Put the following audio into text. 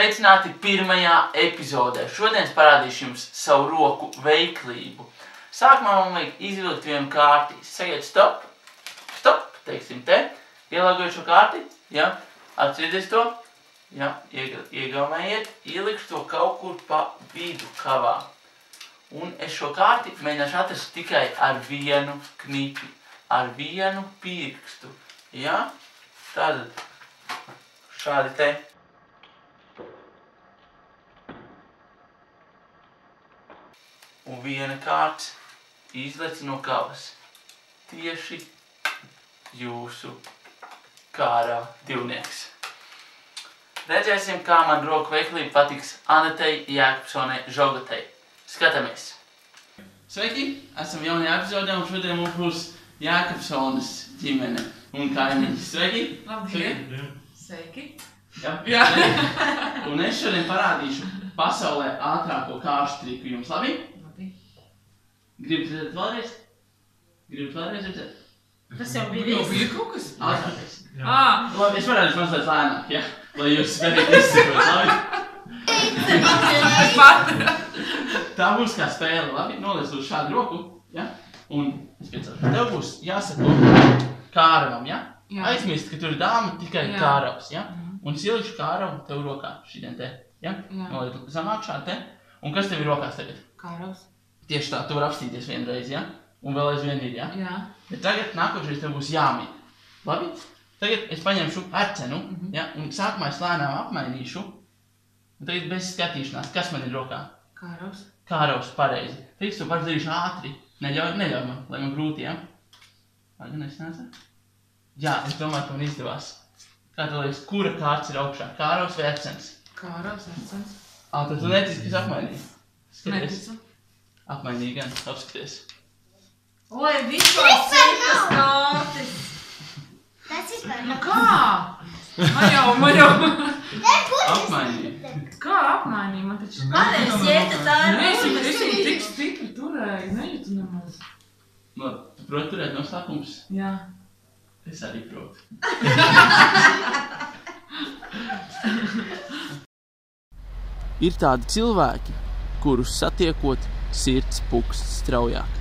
Sveicināti pirmajā epizodē. Šodien es parādīšu jums savu roku veiklību. Sākumā man vajag izvilkt vienu kārti. Sajiet stop, teiksim te. Ielāgojot šo kārti, ja, atcerieties to, ja, iegaumējiet, ielikšu to kaut kur pa vidu kavā. Un es šo kārti mēģināšu atrast tikai ar vienu knipi, ar vienu pirkstu, ja. Tātad šādi te. Un viena kārts izlec no kavas. Tieši jūsu kārava divnieks. Redzēsim, kā man roku veiklība patiks Anetei Jākapsonai Žogotei. Skatāmies! Sveiki! Esam jaunajā epizodē un šodien mums būs Jākapsonas ģimene un kaimiņi. Sveiki! Labdien! Sveiki! Jā. Un es šodien parādīšu pasaulē ātrāko kāršu triku jums, labi? Gribat redzēt vēlreiz? Gribat vēlreiz redzēt? Tas jau bija kaut kas? Ātrākais. Labi, es varētu mazliet lēnāk, ja? Lai jūs spērīgi izsakot, labi? Tā būs kā spēle, labi? Noliec uz šādu roku, ja? Un es piecelšu. Tev būs jāsako kāravam, ja? Aizmirst, ka tur ir dāma tikai kāravs, ja? Un es ielikšu kāravu tev rokā, šitien te, ja? Noliec zamāk šādi te. Un kas tev ir rokās tagad? Kāravs. Tieši tā, tu var apstīties vienreiz, ja? Un vēl aizvien ir, ja? Jā. Bet tagad nākošais tev būs jāmīt. Labi? Tagad es paņemšu arcenu, ja? Un sākumā es lēnām apmainīšu. Un tagad bez skatīšanās, kas man ir rokā? Kāravs. Kāravs, pareizi. Tagad to pašu darīšu ātri. Neļauj man, lai man grūti, ja? Gan es neesmu? Jā, es domāju, ka man izdevās. Kā tev liekas, kura kārts ir augšā? Kāravs vai arcens? Kāravs, arcens. Tad tu netici, kas apmainīja? Neticu. Apmainīja gan, apskaties. Oi, vispār citas kārtis. Tas ir par Nu kā? Man jau. Apmainīja. Kā apmainīja? Man taču. Pareiz, ieta tā ir. Es jau tik stipri turēju, nejūtu nemaz. Tu proti turēt noslēpums? Jā. Es arī protu. Ir tādi cilvēki, kurus satiekot, sirds pukst straujāk.